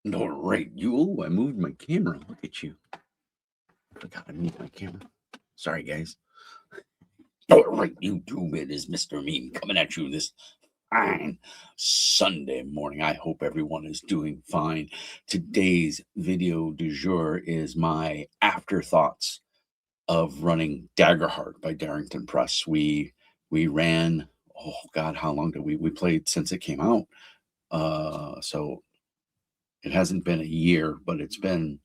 All right, you. I moved my camera. Look at you. Forgot I moved my camera. Sorry, guys. All right, YouTube. It is Mr. Meme coming at you this fine Sunday morning. I hope everyone is doing fine. Today's video du jour is my afterthoughts of running Daggerheart by Darrington Press. We ran. Oh God, how long did we played since it came out? So it hasn't been a year, but it's been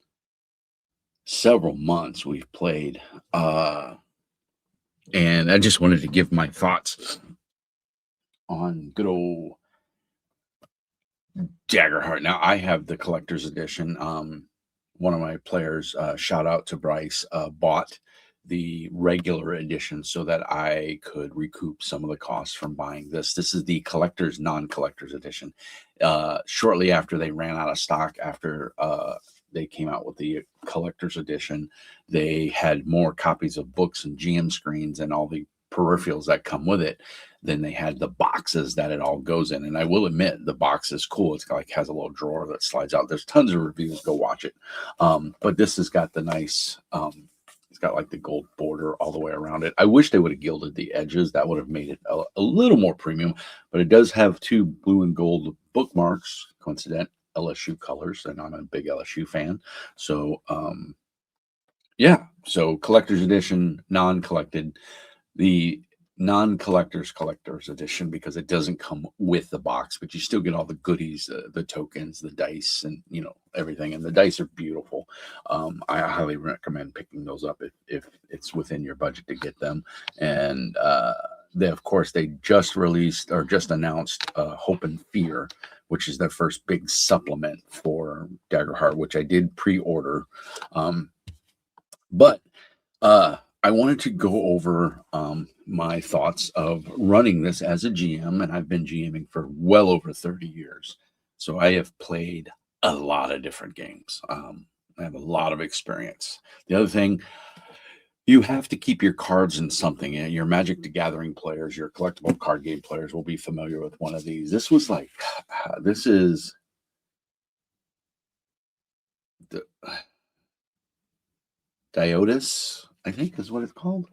several months we've played. And I just wanted to give my thoughts on good old Daggerheart. Now, I have the collector's edition. One of my players, shout out to Bryce, bought the regular edition so that I could recoup some of the costs from buying this. This is the collector's non-collector's edition. Shortly after they ran out of stock, after they came out with the collector's edition, they had more copies of books and GM screens and all the peripherals that come with it. Then they had the boxes that it all goes in. And I will admit the box is cool. It's like has a little drawer that slides out. There's tons of reviews. Go watch it. But this has got the nice, it's got like the gold border all the way around it. I wish they would have gilded the edges. That would have made it a little more premium. But it does have two blue and gold bookmarks, coincident LSU colors. And I'm a big LSU fan. So, yeah. So collector's edition, non-collected. The collector's edition, because it doesn't come with the box, but you still get all the goodies, the tokens, the dice, and everything. And the dice are beautiful. I highly recommend picking those up if it's within your budget to get them. And they, of course, they just released or just announced Hope and Fear, which is their first big supplement for Daggerheart, which I did pre-order. But I wanted to go over my thoughts of running this as a GM, and I've been GMing for well over 30 years. So I have played a lot of different games. I have a lot of experience. The other thing, you have to keep your cards in something. Your Magic the Gathering players, your collectible card game players will be familiar with one of these. This was like, this is the Diotis, I think is what it's called.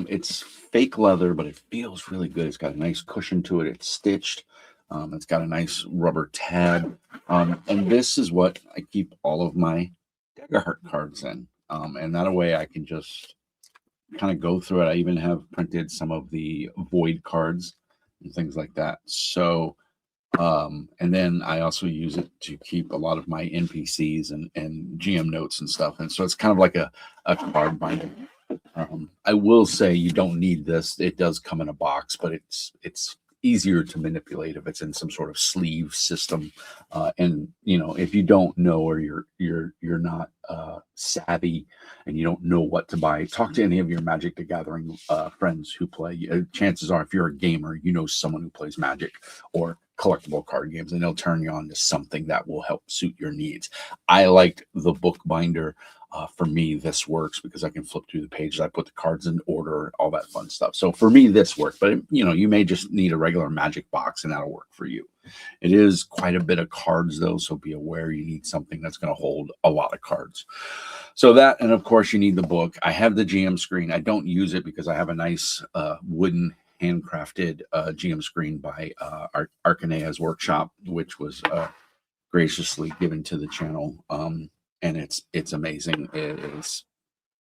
It's fake leather, but it feels really good. It's got a nice cushion to it. It's stitched. It's got a nice rubber tab. And this is what I keep all of my Daggerheart cards in. And that way I can just kind of go through it. I even have printed some of the void cards and things like that. So, and then I also use it to keep a lot of my NPCs and GM notes and stuff. And so it's kind of like a card binder. I will say you don't need this. It does come in a box, but it's easier to manipulate if it's in some sort of sleeve system. And if you don't know, or you're not savvy and you don't know what to buy, talk to any of your Magic the Gathering friends who play. Chances are, if you're a gamer, you know someone who plays Magic or collectible card games, and they'll turn you on to something that will help suit your needs. I liked the book binder. For me, this works because I can flip through the pages. I put the cards in order, all that fun stuff. So for me, this worked. But you may just need a regular Magic box, and that'll work for you. It is quite a bit of cards, though, so be aware you need something that's going to hold a lot of cards. So that, and of course, you need the book. I have the GM screen. I don't use it because I have a nice wooden handcrafted GM screen by Arcanea's Workshop, which was graciously given to the channel. And it's amazing. It is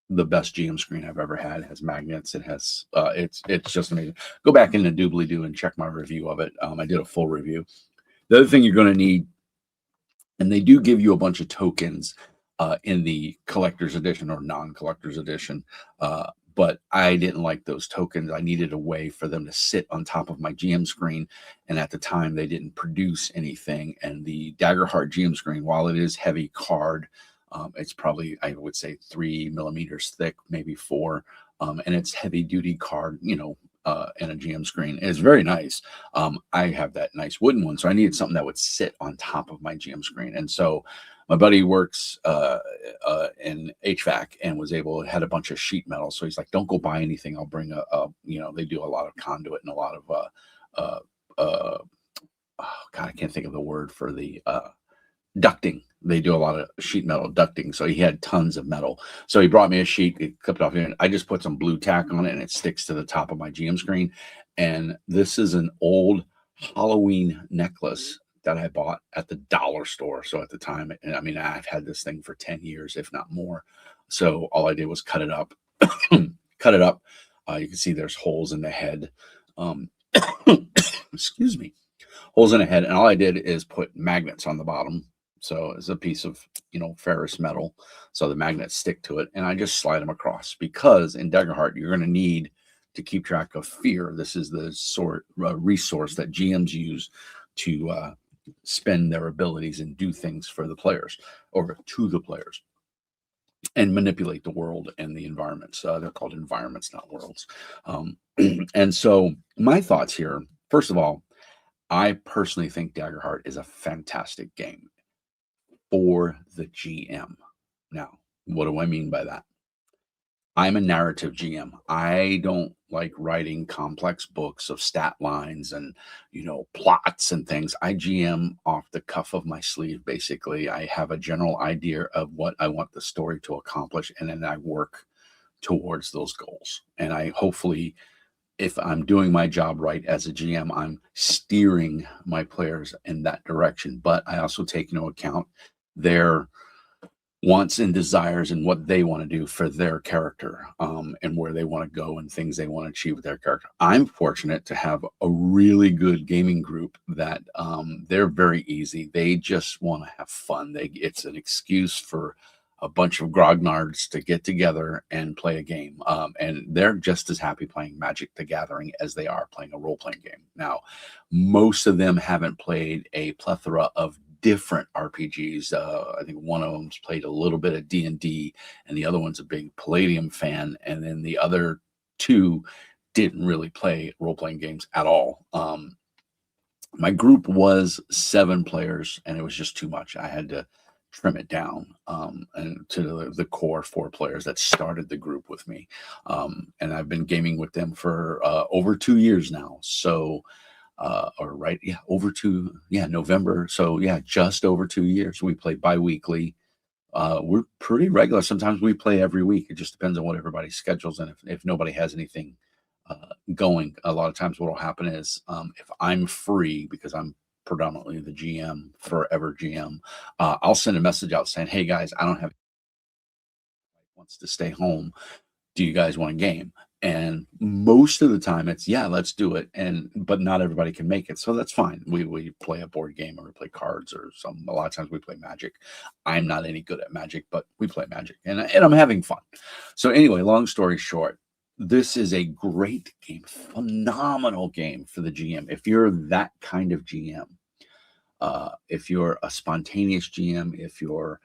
the best GM screen I've ever had. It has magnets. It has it's just amazing. Go back into Doobly Doo and check my review of it. I did a full review. The other thing you're going to need, and they do give you a bunch of tokens in the collector's edition or non-collector's edition. But I didn't like those tokens. I needed a way for them to sit on top of my GM screen. And at the time, they didn't produce anything. And the Daggerheart GM screen, while it is heavy card, it's probably, I would say, 3 millimeters thick, maybe 4. And it's heavy duty card, and a GM screen. It's very nice. I have that nice wooden one. So I needed something that would sit on top of my GM screen. And so my buddy works in HVAC and had a bunch of sheet metal. So he's like, don't go buy anything. I'll bring they do a lot of conduit and a lot of, oh God, I can't think of the word for the ducting. they do a lot of sheet metal ducting, so he had tons of metal. So he brought me a sheet, it clipped off, and I just put some blue tack on it, and it sticks to the top of my GM screen. And this is an old Halloween necklace that I bought at the dollar store. So at the time, and I mean, I've had this thing for 10 years, if not more. So all I did was cut it up, cut it up. You can see there's holes in the head. Um, excuse me, holes in the head. And all I did is put magnets on the bottom. So it's a piece of, ferrous metal. So the magnets stick to it. And I just slide them across, because in Daggerheart, you're going to need to keep track of fear. This is the resource that GMs use to spend their abilities and do things for the players, or to the players, and manipulate the world and the environments. They're called environments, not worlds. And so my thoughts here, first of all, I personally think Daggerheart is a fantastic game for the GM. Now, what do I mean by that? I'm a narrative GM. I don't like writing complex books of stat lines and, plots and things. I GM off the cuff of my sleeve, basically. I have a general idea of what I want the story to accomplish, and then I work towards those goals. And I hopefully, if I'm doing my job right as a GM, I'm steering my players in that direction. But I also take into account their wants and desires and what they want to do for their character, and where they want to go and things they want to achieve with their character. I'm fortunate to have a really good gaming group that they're very easy. They just want to have fun. It's an excuse for a bunch of grognards to get together and play a game. And they're just as happy playing Magic the Gathering as they are playing a role-playing game. Now, most of them haven't played a plethora of different RPGs. I think one of them's played a little bit of D&D, and the other one's a big Palladium fan. And then the other two didn't really play role-playing games at all. My group was 7 players, and it was just too much. I had to trim it down, and to the core 4 players that started the group with me. And I've been gaming with them for over 2 years now. So November. So just over 2 years. We play bi-weekly. We're pretty regular. Sometimes we play every week. It just depends on what everybody's schedules, and if nobody has anything going. A lot of times what will happen is, if I'm free, because I'm predominantly the GM, forever GM, I'll send a message out saying, hey guys, I don't have wants to stay home. Do you guys want a game? And most of the time it's, yeah, let's do it. But not everybody can make it. So that's fine. We play a board game, or we play cards, or a lot of times we play Magic. I'm not any good at Magic, but we play Magic, and I'm having fun. So anyway, long story short, this is a great game, phenomenal game for the GM. If you're that kind of GM, if you're a spontaneous GM, if you're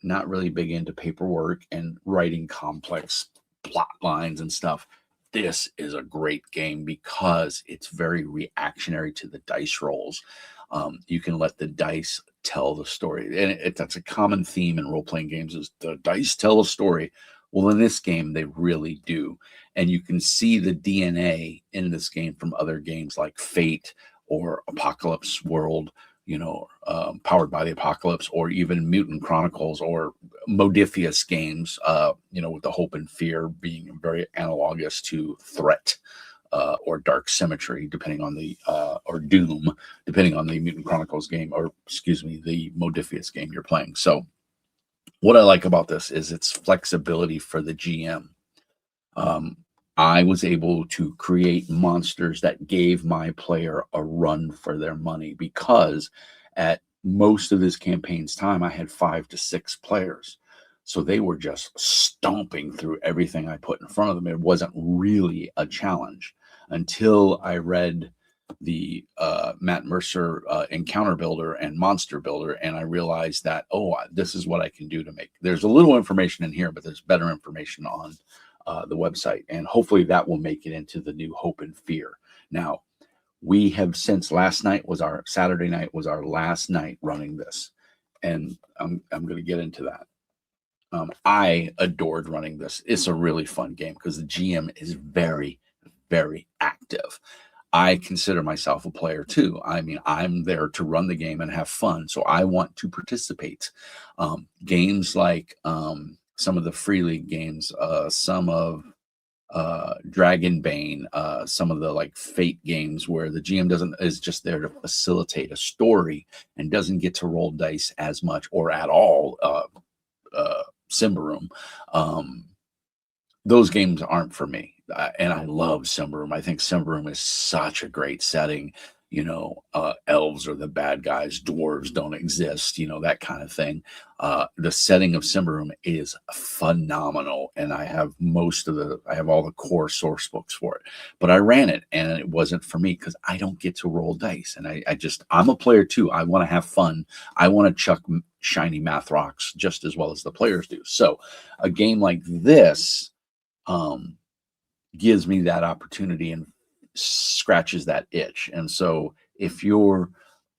not really big into paperwork and writing complex plot lines and stuff, this is a great game because it's very reactionary to the dice rolls. You can let the dice tell the story, and that's a common theme in role-playing games, is the dice tell a story. Well, in this game, they really do. And you can see the DNA in this game from other games like Fate or Apocalypse World, Powered by the Apocalypse, or even Mutant Chronicles, or Modifius games, with the hope and fear being very analogous to Threat, or Dark Symmetry, depending on or Doom, depending on the Mutant Chronicles game, or the Modifius game you're playing. So what I like about this is its flexibility for the GM. I was able to create monsters that gave my player a run for their money, because at most of this campaign's time, I had 5 to 6 players. So they were just stomping through everything I put in front of them. It wasn't really a challenge until I read the Matt Mercer Encounter Builder and Monster Builder, and I realized that, this is what I can do to make. There's a little information in here, but there's better information on the website, and hopefully that will make it into the new Hope and Fear. Now, we have, since Saturday night was our last night running this, and I'm going to get into that. I adored running this. It's a really fun game because the GM is very, very active. I consider myself a player too. I mean, I'm there to run the game and have fun, so I want to participate. Games like some of the free league games, some of Dragonbane, some of the like Fate games where the GM doesn't is just there to facilitate a story and doesn't get to roll dice as much or at all. Simbaroom. Um, those games aren't for me. And I love Simbaroom. I think Simbaroom is such a great setting. Elves are the bad guys, dwarves don't exist, that kind of thing. The setting of Simbaroom is phenomenal, and I have all the core source books for it. But I ran it, and it wasn't for me because I don't get to roll dice, and I'm a player too. I want to have fun. I want to chuck shiny math rocks just as well as the players do. So, a game like this um, gives me that opportunity and scratches that itch. And so if you're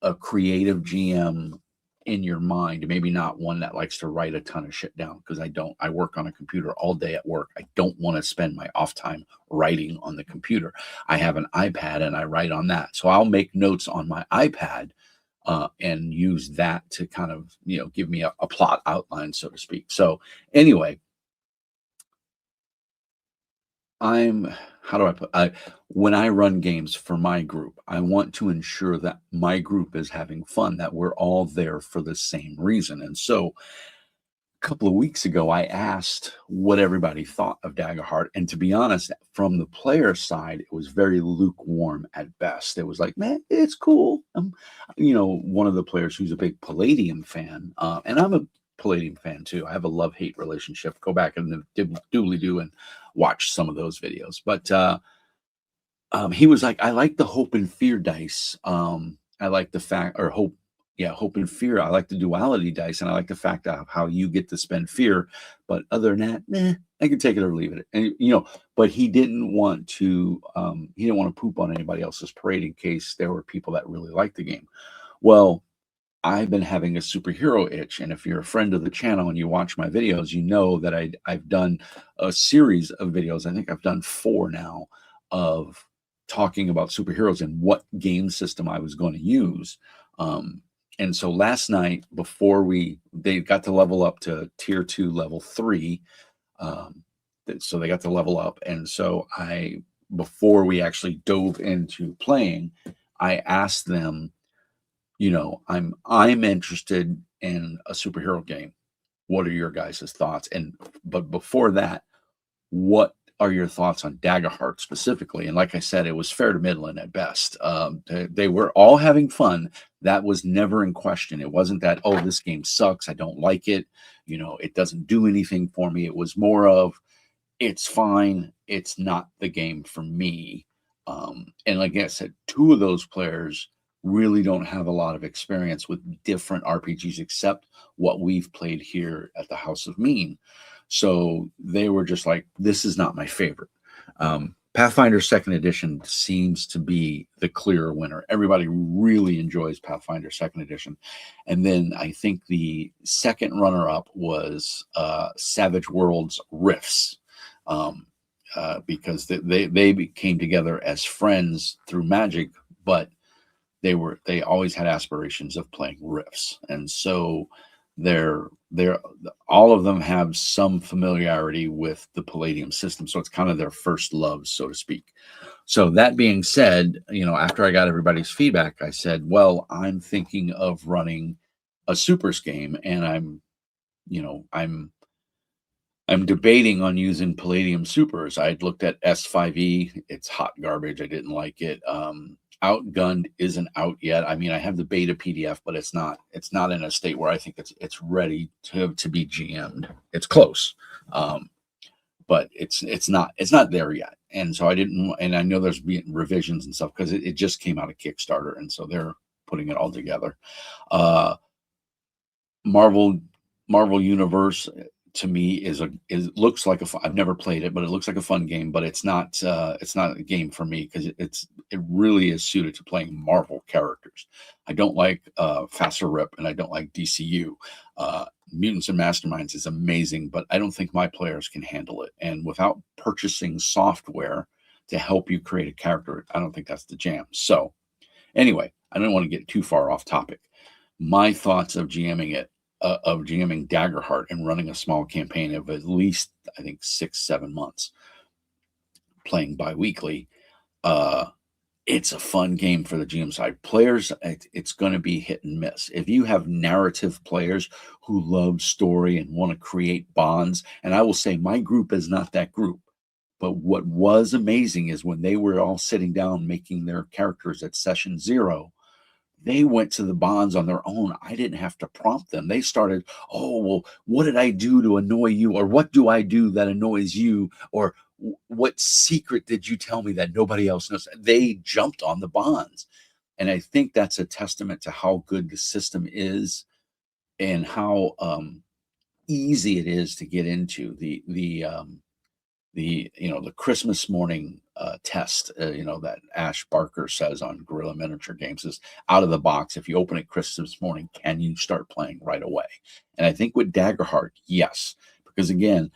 a creative GM in your mind, maybe not one that likes to write a ton of shit down, because I work on a computer all day at work. I don't want to spend my off time writing on the computer. I have an iPad and I write on that. So I'll make notes on my iPad and use that to kind of, give me a plot outline, so to speak. So anyway, how do I put when I run games for my group, I want to ensure that my group is having fun, that we're all there for the same reason. And so a couple of weeks ago, I asked what everybody thought of Daggerheart. And to be honest, from the player side, it was very lukewarm at best. It was like, man, it's cool. One of the players who's a big Palladium fan, and I'm a Palladium fan too. I have a love-hate relationship. Go back and doobly-doo and watch some of those videos. But he was like, I like the hope and fear dice. I like the fact, or hope, yeah, hope and fear. I like the duality dice, and I like the fact of how you get to spend fear. But other than that, I can take it or leave it. And but he didn't want to. He didn't want to poop on anybody else's parade in case there were people that really liked the game. Well, I've been having a superhero itch, and if you're a friend of the channel and you watch my videos, you know that I've done a series of videos. I think I've done 4 now of talking about superheroes and what game system I was going to use. And so last night, before they got to level up to tier 2, level 3. So they got to level up, and so before we actually dove into playing, I asked them, I'm interested in a superhero game. What are your guys' thoughts? But before that, what are your thoughts on Daggerheart specifically? And like I said, it was fair to middling at best. They were all having fun. That was never in question. It wasn't that, oh, this game sucks, I don't like it, it doesn't do anything for me. It was more of, it's fine, it's not the game for me. And like I said, 2 of those players really don't have a lot of experience with different RPGs except what we've played here at the House of Mean. So they were just like, this is not my favorite. Pathfinder 2nd Edition seems to be the clear winner. Everybody really enjoys Pathfinder 2nd Edition. And then I think the second runner-up was Savage Worlds Rifts. Because they came together as friends through Magic, but they always had aspirations of playing Rifts, and so they're all of them have some familiarity with the Palladium system, so it's kind of their first love, so to speak. So that being said, after I got everybody's feedback, I said, well, I'm thinking of running a supers game, and I'm debating on using Palladium Supers. I'd looked at S5E. It's hot garbage. I didn't like it. Outgunned isn't out yet. I mean, I have the beta PDF, but it's not in a state where I think it's ready to be GM'd. It's close. But it's not there yet. And so and I know there's been revisions and stuff because it just came out of Kickstarter, and so they're putting it all together. Marvel Universe, to me, looks like I've never played it, but it looks like a fun game, but it's not a game for me because it really is suited to playing Marvel characters. I don't like Faster Rip, and I don't like DCU. Mutants and Masterminds is amazing, but I don't think my players can handle it. And without purchasing software to help you create a character, I don't think that's the jam. So anyway, I don't want to get too far off topic. My thoughts of GMing it, of GMing Daggerheart and running a small campaign of at least, I think, 6-7 months, playing bi-weekly. It's a fun game for the GM side. Players, it's going to be hit and miss. If you have narrative players who love story and want to create bonds, and I will say my group is not that group, but what was amazing is when they were all sitting down making their characters at session 0, they went to the bonds on their own. I didn't have to prompt them. They started, oh, well, what did I do to annoy you? Or what do I do that annoys you? Or what secret did you tell me that nobody else knows? They jumped on the bonds. And I think that's a testament to how good the system is and how easy it is to get into. The Christmas morning test, that Ash Barker says on Guerrilla Miniature Games is out of the box. If you open it Christmas morning, can you start playing right away? And I think with Daggerheart, yes, because again,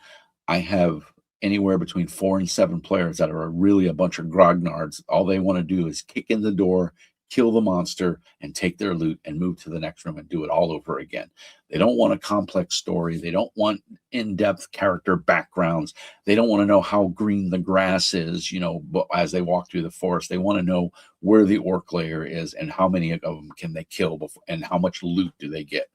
I have anywhere between 4 and 7 players that are really a bunch of grognards. All they want to do is kick in the door, kill the monster, and take their loot and move to the next room and do it all over again. They don't want a complex story. They don't want in-depth character backgrounds. They don't want to know how green the grass is, as they walk through the forest. They want to know where the orc layer is and how many of them can they kill before, and how much loot do they get.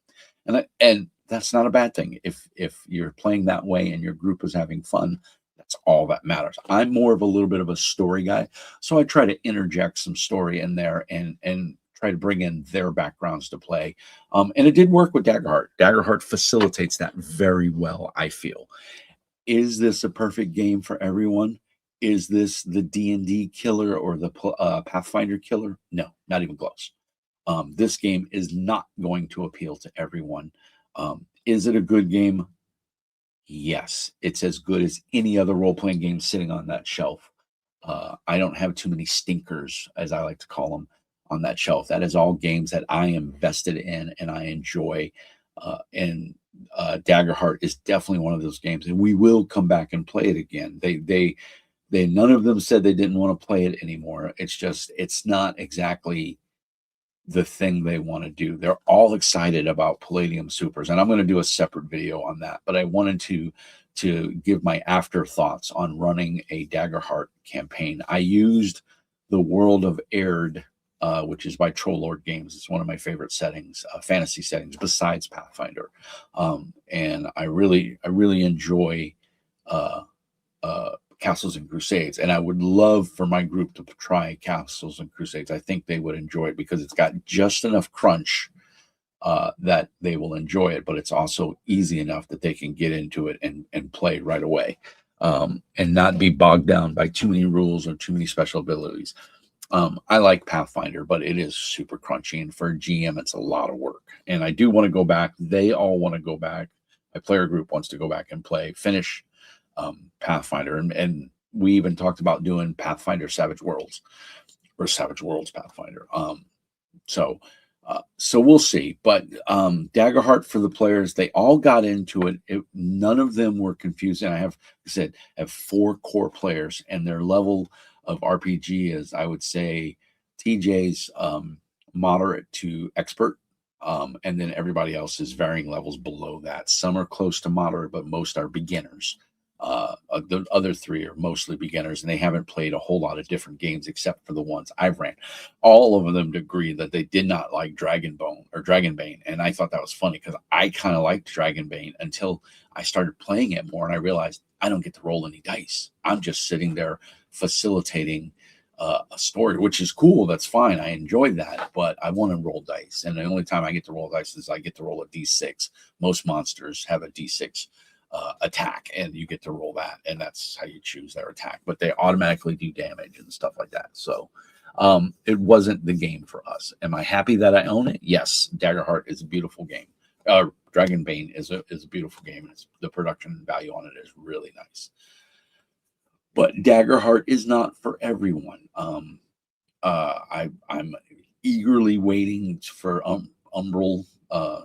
And that's not a bad thing. If you're playing that way and your group is having fun, that's all that matters. I'm more of a little bit of a story guy, so I try to interject some story in there and try to bring in their backgrounds to play. And it did work with Daggerheart. Daggerheart facilitates that very well, I feel. Is this a perfect game for everyone? Is this the D&D killer or the Pathfinder killer? No, not even close. This game is not going to appeal to everyone. Is it a good game? Yes, it's as good as any other role-playing game sitting on that shelf. I don't have too many stinkers, as I like to call them, on that shelf. That is all games that I am vested in and I enjoy. And Daggerheart is definitely one of those games, and we will come back and play it again. They none of them said they didn't want to play it anymore. It's just it's not exactly the thing they want to do. They're all excited about Palladium Supers, and I'm going to do a separate video on that. But I wanted to give my afterthoughts on running a Daggerheart campaign. I used the World of Aird, which is by Troll Lord Games. It's one of my favorite settings, fantasy settings, besides Pathfinder. And I really enjoy Castles and Crusades, and I would love for my group to try Castles and Crusades. I think they would enjoy it because it's got just enough crunch that they will enjoy it, but it's also easy enough that they can get into it and play right away, and not be bogged down by too many rules or too many special abilities. I like Pathfinder, but it is super crunchy, and for a GM, it's a lot of work. And I do want to go back. They all want to go back. My player group wants to go back and finish Pathfinder, and we even talked about doing Pathfinder Savage Worlds or Savage Worlds Pathfinder. So we'll see. But Daggerheart, for the players, they all got into it. None of them were confused. And I have 4 core players, and their level of RPG is, I would say, TJ's moderate to expert. And then everybody else is varying levels below that. Some are close to moderate, but most are beginners. The other 3 are mostly beginners, and they haven't played a whole lot of different games except for the ones I've ran. All of them agree that they did not like Dragonbane, and I thought that was funny because I kind of liked Dragonbane until I started playing it more, and I realized I don't get to roll any dice. I'm just sitting there facilitating a story, which is cool. That's fine. I enjoyed that, but I want to roll dice, and the only time I get to roll dice is I get to roll a d6. Most monsters have a d6 attack, and you get to roll that, and that's how you choose their attack, but they automatically do damage and stuff like that. So it wasn't the game for us. Am I happy that I own it? Yes. Daggerheart is a beautiful game. Dragonbane is a beautiful game, and the production value on it is really nice. But Daggerheart is not for everyone. I'm eagerly waiting for Umbral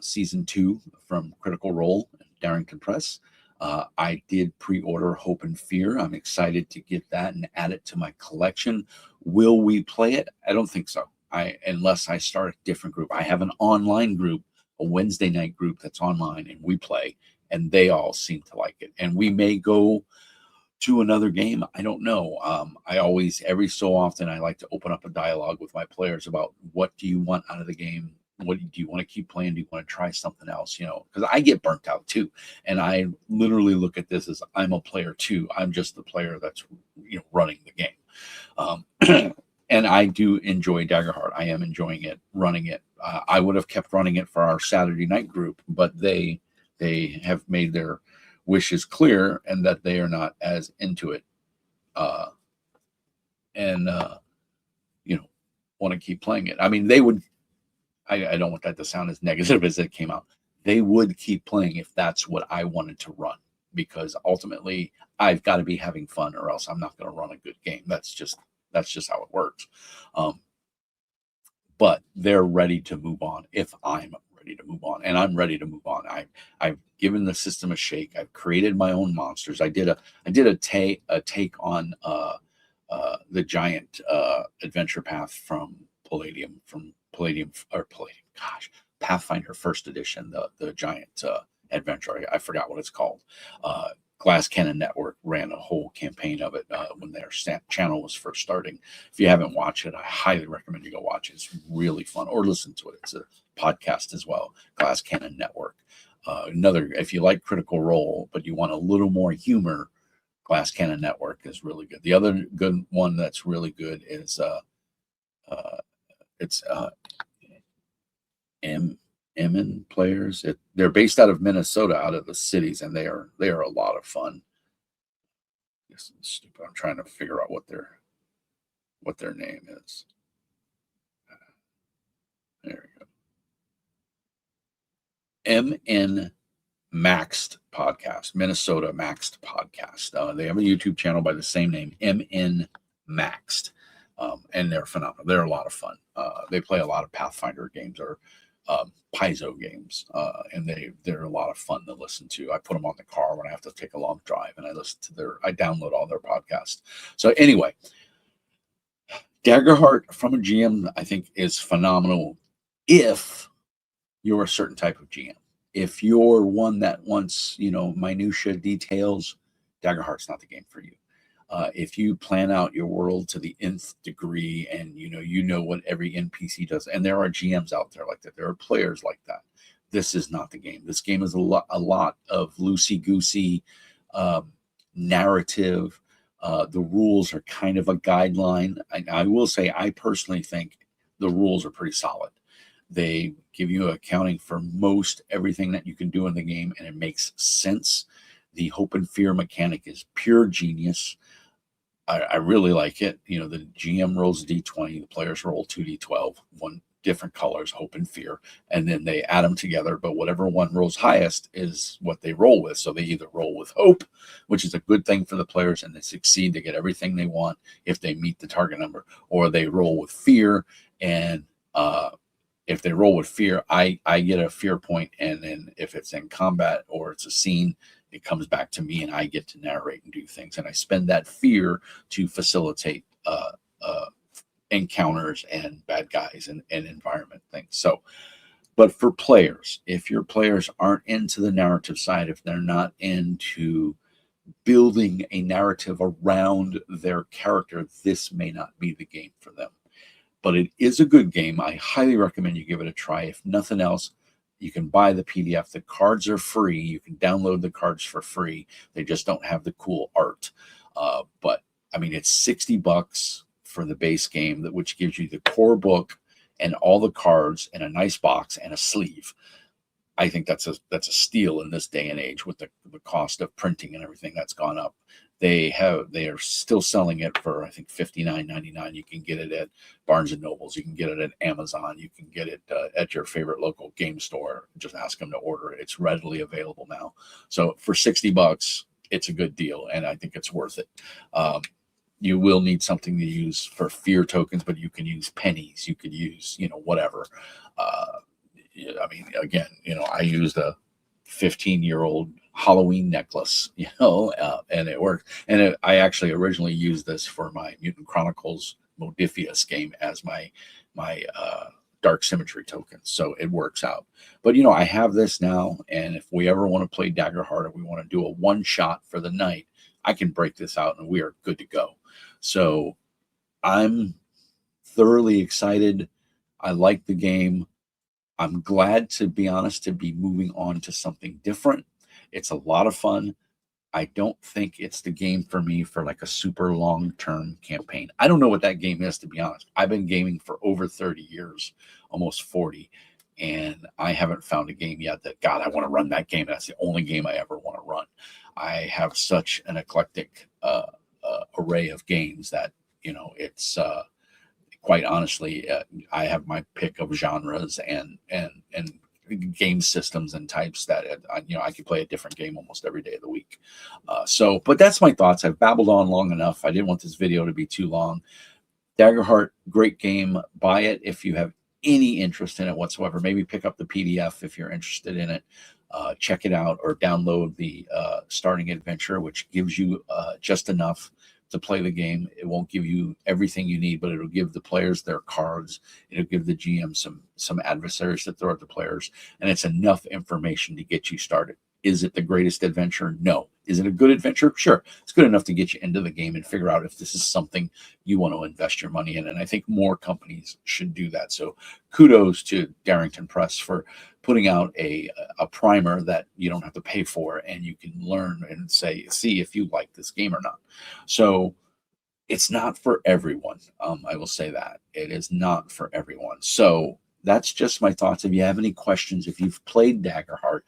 season 2 from Critical Role, Darrington Press. I did pre-order Hope and Fear. I'm excited to get that and add it to my collection. Will we play it? I don't think so. Unless I start a different group. I have an online group, a Wednesday night group that's online, and we play, and they all seem to like it. And we may go to another game. I don't know. I always, every so often, I like to open up a dialogue with my players about what do you want out of the game? What do you want to keep playing? Do you want to try something else? Because I get burnt out too. And I literally look at this as I'm a player too. I'm just the player that's, running the game. And I do enjoy Daggerheart. I am enjoying it, running it. I would have kept running it for our Saturday night group, but they have made their wishes clear and that they are not as into it, and want to keep playing it. I mean, they would. I don't want that to sound as negative as it came out. They would keep playing if that's what I wanted to run, because ultimately I've got to be having fun, or else I'm not going to run a good game. That's just how it works. But they're ready to move on if I'm ready to move on, and I'm ready to move on. I've given the system a shake. I've created my own monsters. I did a take on the giant adventure path from Palladium, Pathfinder First Edition, the giant adventure. I forgot what it's called. Glass Cannon Network ran a whole campaign of it when their channel was first starting. If you haven't watched it, I highly recommend you go watch it. It's really fun, or listen to it. It's a podcast as well. Glass Cannon Network. If you like Critical Role, but you want a little more humor, Glass Cannon Network is really good. The other good one that's really good is it's Emin players. They're based out of Minnesota, out of the cities, and they are a lot of fun. This is stupid. I'm trying to figure out what their name is. There we go. MN Maxed Podcast, Minnesota Maxed Podcast. They have a YouTube channel by the same name, MN Maxed, and they're phenomenal. They're a lot of fun. They play a lot of Pathfinder games or Paizo games, and they're a lot of fun to listen to. I put them on the car when I have to take a long drive, and I download all their podcasts. So anyway, Daggerheart from a GM, I think, is phenomenal if you're a certain type of GM. If you're one that wants, minutia details, Daggerheart's not the game for you. If you plan out your world to the nth degree and you know what every NPC does, and there are GMs out there like that, there are players like that, this is not the game. This game is a lot of loosey-goosey narrative. The rules are kind of a guideline. I will say I personally think the rules are pretty solid. They give you accounting for most everything that you can do in the game, and it makes sense. The Hope and Fear mechanic is pure genius. I really like it. The GM rolls D20, the players roll 2D12, one different colors, Hope and Fear, and then they add them together. But whatever one rolls highest is what they roll with. So they either roll with Hope, which is a good thing for the players, and they succeed to get everything they want if they meet the target number, or they roll with Fear, and if they roll with Fear, I get a fear point, and then if it's in combat or it's a scene, it comes back to me, and I get to narrate and do things. And I spend that fear to facilitate encounters and bad guys and environment things. So, but for players, if your players aren't into the narrative side, if they're not into building a narrative around their character, this may not be the game for them. But it is a good game. I highly recommend you give it a try. If nothing else, you can buy the PDF. The cards are free. You can download the cards for free. They just don't have the cool art. But I mean, it's $60 for the base game, which gives you the core book and all the cards in a nice box and a sleeve. I think that's a steal in this day and age with the cost of printing and everything that's gone up. They are still selling it for, I think, $59.99. You can get it at Barnes and Nobles. You can get it at Amazon. You can get it at your favorite local game store. Just ask them to order it. It's readily available now. So for $60, it's a good deal, and I think it's worth it. You will need something to use for fear tokens, but you can use pennies. You could use, whatever. I mean, again, I used a 15-year-old Halloween necklace, and it worked. And I actually originally used this for my Mutant Chronicles Modifius game as my Dark Symmetry token, so it works out. But I have this now, and if we ever want to play Daggerheart or we want to do a one shot for the night, I can break this out and we are good to go. So I'm thoroughly excited. I like the game. I'm glad, to be honest, to be moving on to something different. It's a lot of fun. I don't think it's the game for me for like a super long-term campaign. I don't know what that game is, to be honest. I've been gaming for over 30 years, almost 40, and I haven't found a game yet that, God, I want to run that game. That's the only game I ever want to run. I have such an eclectic array of games that, it's quite honestly, I have my pick of genres and game systems and types that I could play a different game almost every day of the week. But that's my thoughts. I've babbled on long enough. I didn't want this video to be too long. Daggerheart, great game. Buy it if you have any interest in it whatsoever. Maybe pick up the PDF if you're interested in it. Check it out or download the starting adventure, which gives you just enough to play the game. It won't give you everything you need, but it'll give the players their cards. It'll give the GM some adversaries to throw at the players, and it's enough information to get you started. Is it the greatest adventure? No. Is it a good adventure? Sure. It's good enough to get you into the game and figure out if this is something you want to invest your money in. And I think more companies should do that. So kudos to Darrington Press for putting out a primer that you don't have to pay for, and you can learn and see if you like this game or not. So it's not for everyone. I will say that. It is not for everyone. So that's just my thoughts. If you have any questions, if you've played Daggerheart,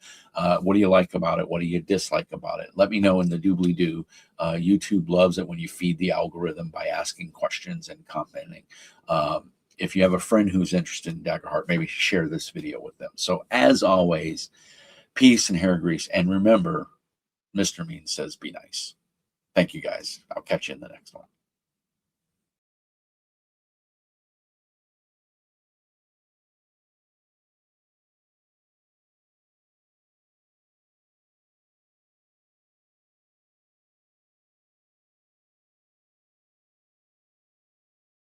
what do you like about it? What do you dislike about it? Let me know in the doobly-doo. YouTube loves it when you feed the algorithm by asking questions and commenting. If you have a friend who's interested in Daggerheart, maybe share this video with them. So as always, peace and hair grease. And remember, Mr. Mean says be nice. Thank you, guys. I'll catch you in the next one.